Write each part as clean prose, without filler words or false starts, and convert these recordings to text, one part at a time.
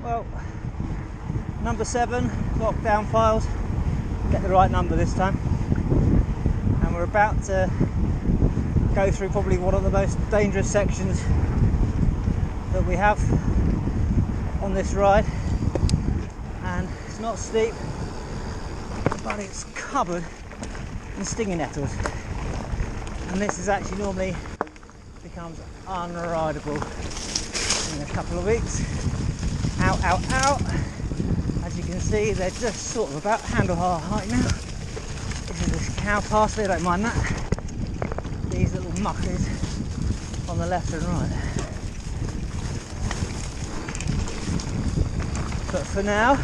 Well, number 7, lockdown files. Get the right number this time. And we're about to go through probably one of the most dangerous sections that we have on this ride. And it's not steep, but it's covered in stinging nettles. And this is actually normally becomes unrideable in a couple of weeks. Out, out, out. As you can see, they're just sort of about handlebar height now. This is this cow pasture, I don't mind that. These little muckers on the left and right. But for now,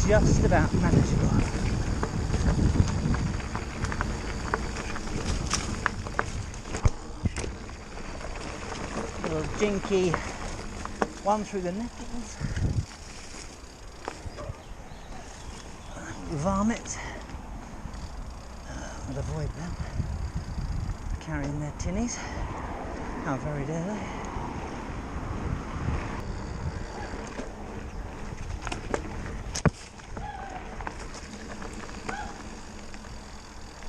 just about manageable. Little jinky one through the nettles. Varmint. I'll avoid them. Carrying their tinnies. How very dare they?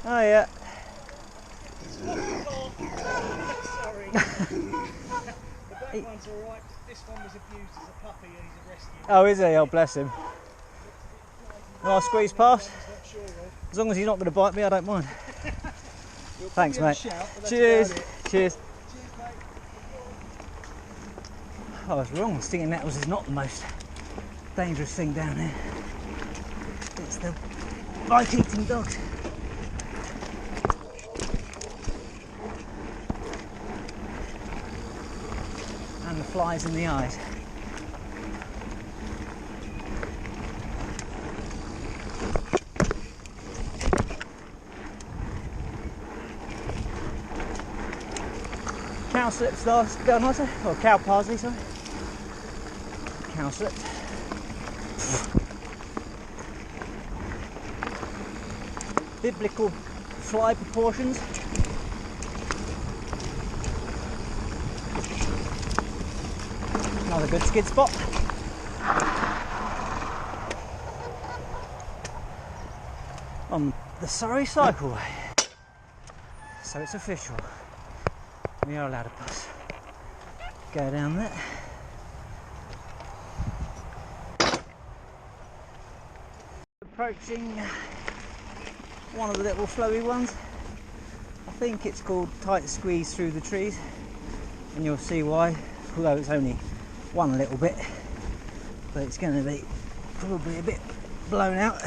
Oh yeah. Sorry. The black one's alright. This one was abused as a puppy and he's a rescue. Oh, is he? Oh, bless him. Well, I'll squeeze past. As long as he's not going to bite me, I don't mind. Thanks, mate. Cheers. Cheers. I was wrong. Stinging nettles is not the most dangerous thing down here. It's the bite-eating dogs. And the flies in the eyes. Cow slips down nicer, or cow parsley, sorry. Cow slip. Biblical fly proportions. Another good skid spot. On the Surrey cycleway. So it's official. We are allowed to pass. Go down there. Approaching one of the little flowy ones. I think it's called Tight Squeeze Through the Trees, and you'll see why, although it's only one little bit, but it's going to be probably a bit blown out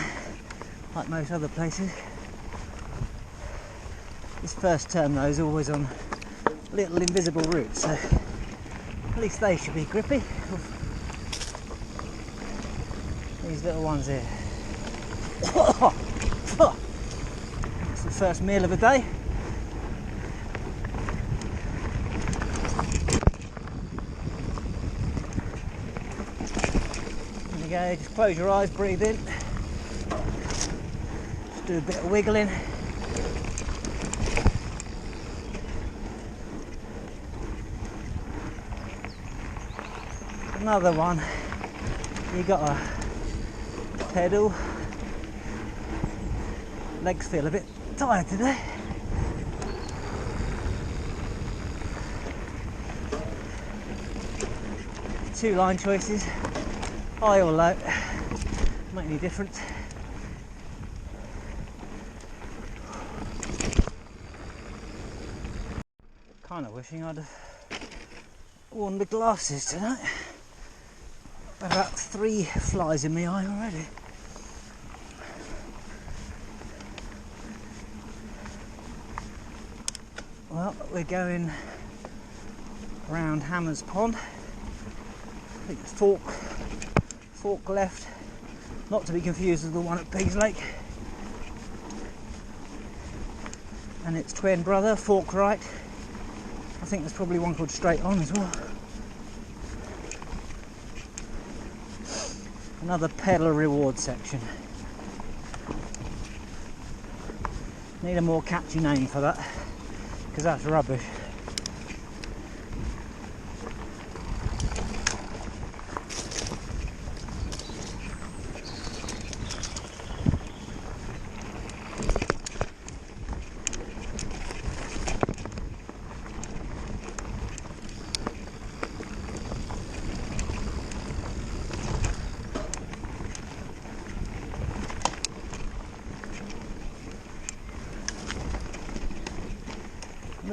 like most other places. This first term though is always on little invisible roots, so at least they should be grippy. These little ones here. It's the first meal of the day. There you go, just close your eyes, breathe in. Just do a bit of wiggling. Another one, you got a pedal. Legs feel a bit tired today. Two line choices, high or low, make any difference. Kind of wishing I'd have worn the glasses tonight. About 3 flies in my eye already. Well, we're going around Hammers Pond. I think it's fork left, not to be confused with the one at Pigs Lake. And its twin brother, fork right. I think there's probably one called Straight On as well. Another peddler reward section. Need a more catchy name for that, because that's rubbish.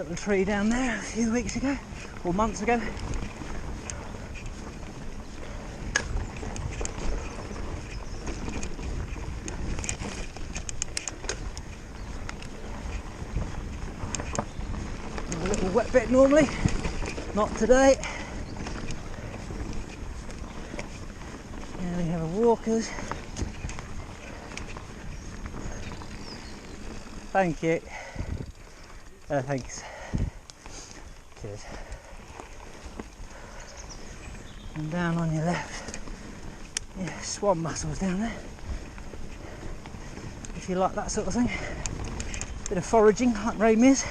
little tree down there a few weeks ago, or months ago. A little wet bit normally, not today. And we have a walkers. Thank you. Thanks. Cheers. And down on your left, yeah, swan mussels down there. If you like that sort of thing. Bit of foraging like Ray is.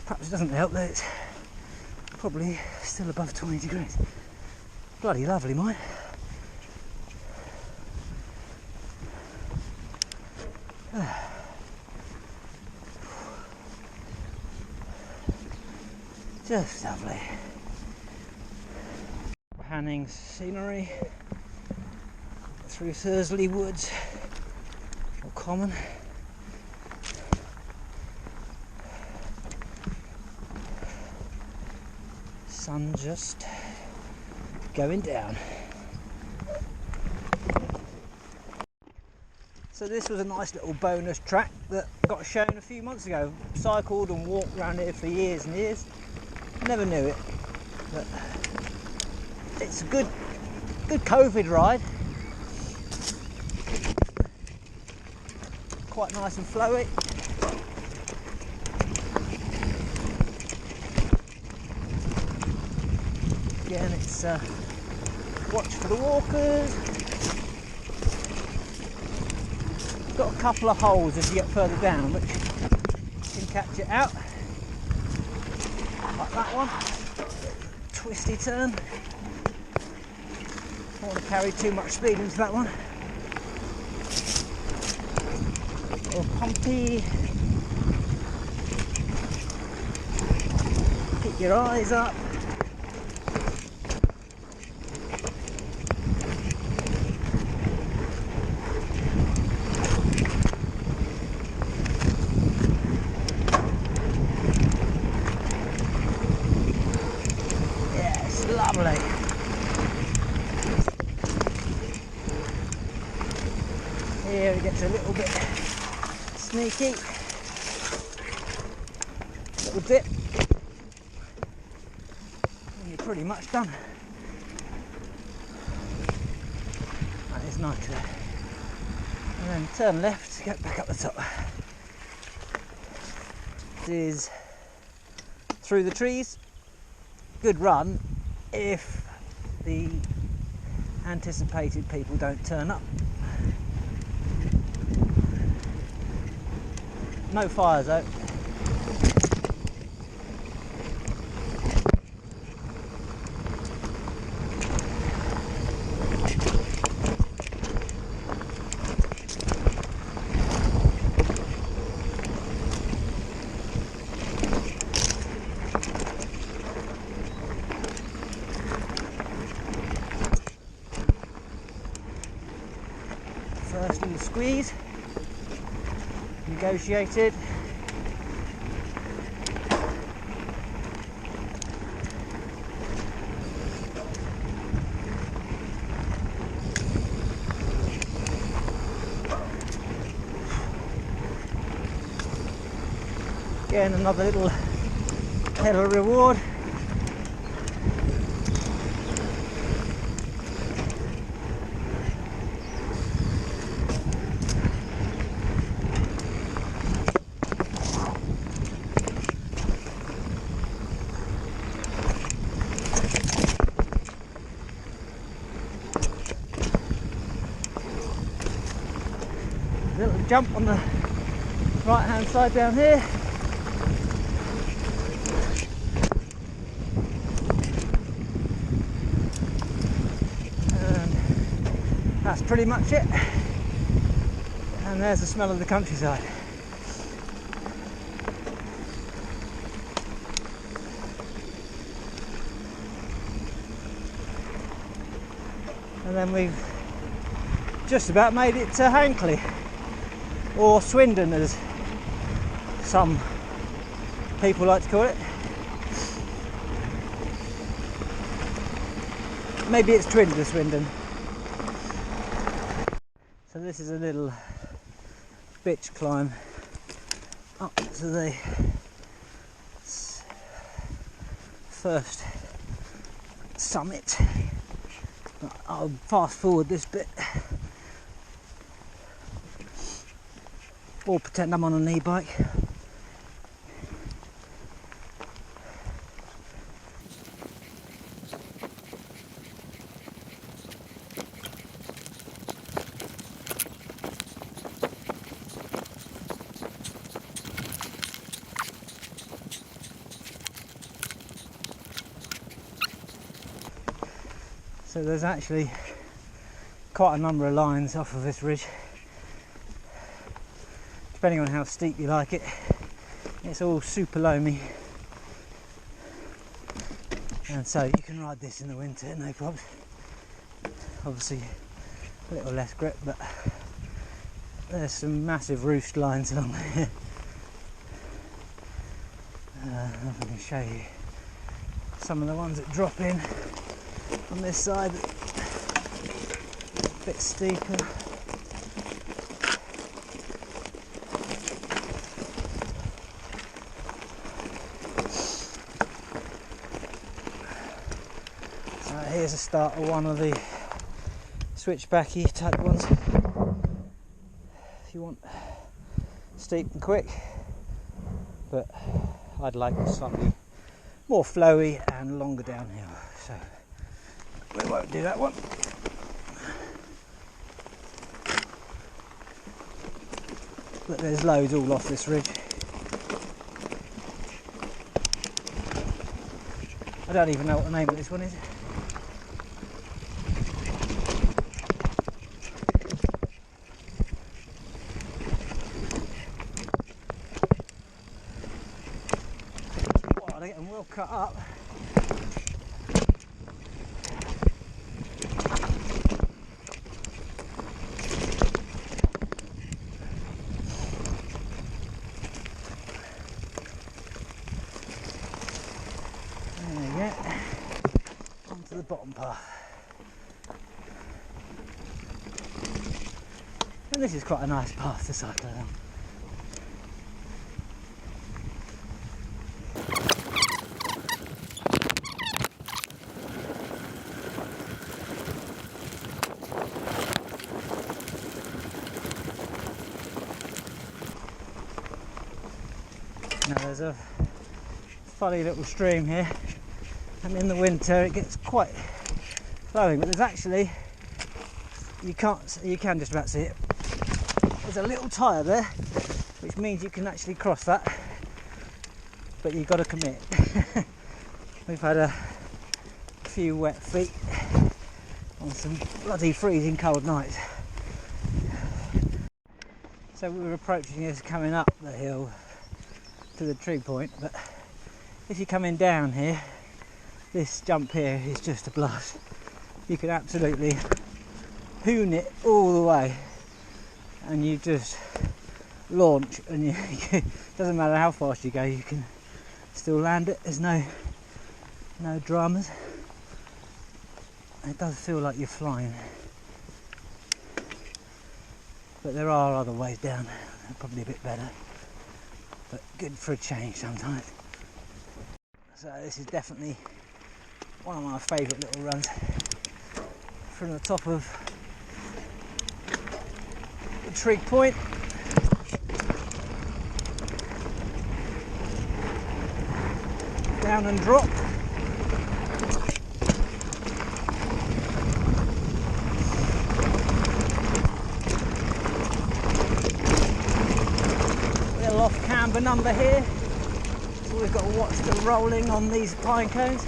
Perhaps it doesn't help that it's probably still above 20 degrees. Bloody lovely, mine. Just lovely. Panning scenery through Thursley Woods, or Common. Sun just going down. So this was a nice little bonus track that got shown a few months ago. Cycled and walked around here for years and years. Never knew it, but it's a good COVID ride. Quite nice and flowy. Again, it's watch for the walkers. Got a couple of holes as you get further down, which you can catch it out. Like that one. Twisty turn. Don't want to carry too much speed into that one. Or pumpy. Keep your eyes up. Lovely. Here it gets a little bit sneaky. Little dip. And you're pretty much done. That is nice. And then turn left to get back up the top. This is through the trees. Good run. If the anticipated people don't turn up. No fires though. First little squeeze, negotiated. Again, another little pedal reward. Little jump on the right hand side down here. And that's pretty much it. And there's the smell of the countryside. and then we've just about made it to Hankley, or Swindon as some people like to call it. Maybe it's Twinder to Swindon. So this is a little bitch climb up to the first summit. I'll fast forward this bit, or pretend I'm on an e-bike. So there's actually quite a number of lines off of this ridge, depending on how steep you like it. It's all super loamy, and so you can ride this in the winter, no problem. Obviously a little less grip, but there's some massive roost lines along here. If I can show you some of the ones that drop in on this side, a bit steeper. So here's a start of one of the switchbacky type ones. If you want steep and quick, but I'd like slightly more flowy and longer downhill, so we won't do that one. But there's loads all off this ridge. I don't even know what the name of this one is. Oh, they're getting well cut up. Onto the bottom path. And this is quite a nice path to cycle along. Now there's a funny little stream here, and in the winter it gets quite flowing, but there's actually, you can just about see it, there's a little tyre there, which means you can actually cross that, but you've got to commit. We've had a few wet feet on some bloody freezing cold nights. So we were approaching this coming up the hill to the tree point, but if you're coming down here, this jump here is just a blast. You can absolutely hoon it all the way, and you just launch, and it doesn't matter how fast you go, you can still land it. There's no dramas. It does feel like you're flying, but there are other ways down, they're probably a bit better, but good for a change sometimes. So this is definitely one of my favourite little runs. From the top of the trig point down and drop. Little off camber number here. So we've got to watch the rolling on these pine cones.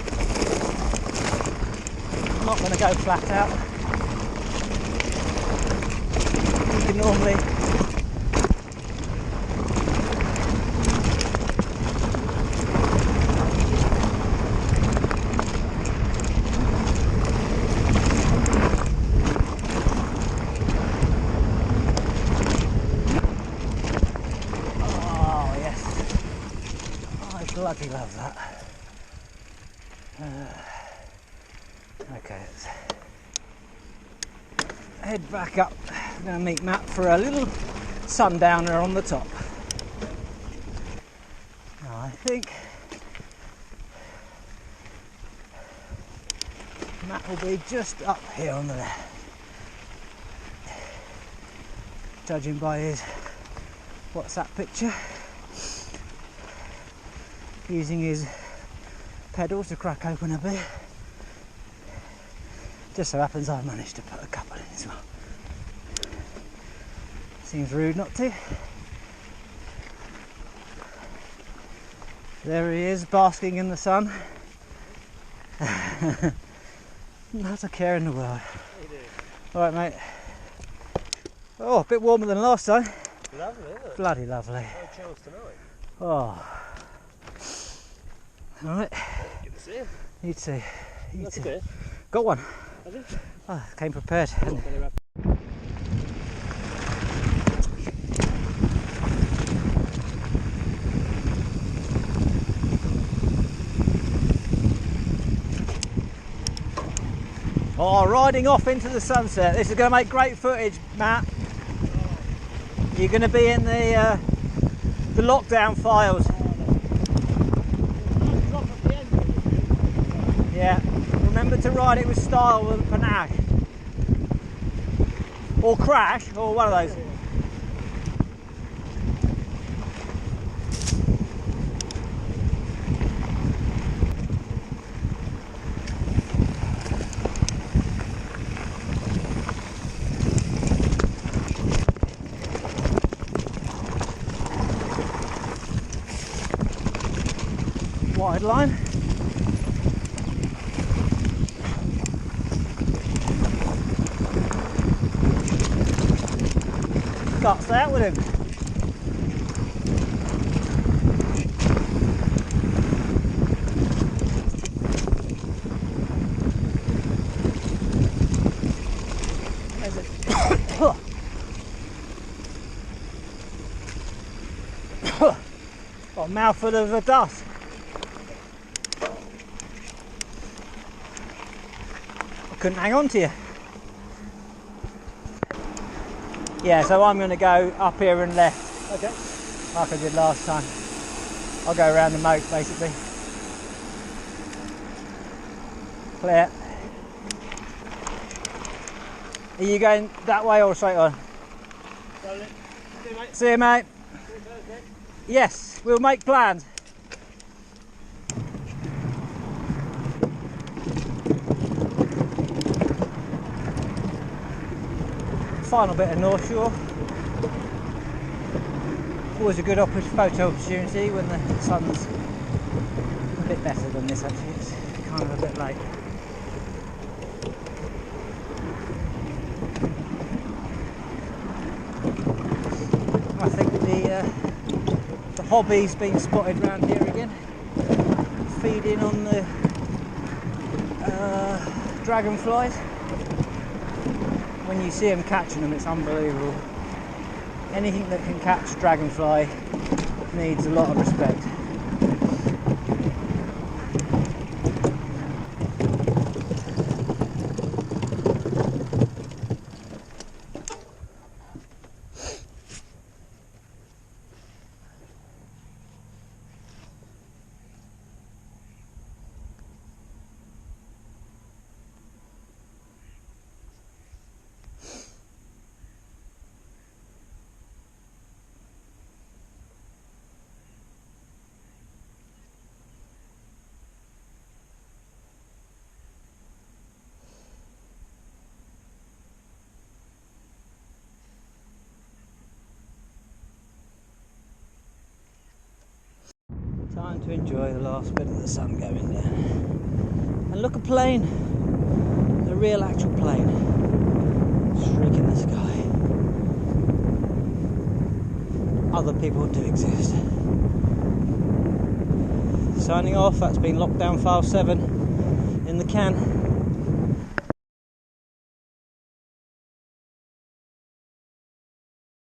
I'm not going to go flat out. You can normally He loves that. Okay, let's head back up. I'm going to meet Matt for a little sundowner on the top. Now, I think Matt will be just up here on the left, judging by his WhatsApp picture, using his pedals to crack open a beer. Just so happens I managed to put a couple in as well. Seems rude not to. There he is, basking in the sun. Not a care in the world. Alright, mate. Oh, a bit warmer than last time. Lovely, isn't it? Bloody lovely. No chills tonight. Oh. Alright. Good to see him. You too. You That's too. good. Got one. Has he? Oh, came prepared. Oh, riding off into the sunset. This is going to make great footage, Matt. You're going to be in the lockdown files. Yeah. Remember to ride it with style with panache. Or crash, or one of those. Wide line. Can't stay out with him. There's it. Got a mouthful of dust. I couldn't hang on to you. Yeah, so I'm going to go up here and left. Okay. Like I did last time. I'll go around the moat basically. Clear. Are you going that way or straight on? See you, mate. See you, mate. See you Thursday. Yes, we'll make plans. Final bit of North Shore. Always a good photo opportunity when the sun's a bit better than this actually. It's kind of a bit late. I think the hobby's been spotted around here again, feeding on the dragonflies. When you see them catching them, it's unbelievable. Anything that can catch dragonfly needs a lot of respect. Time to enjoy the last bit of the sun going down. And look, a plane, a real actual plane, streaking the sky. Other people do exist. Signing off, that's been Lockdown File 7 in the can.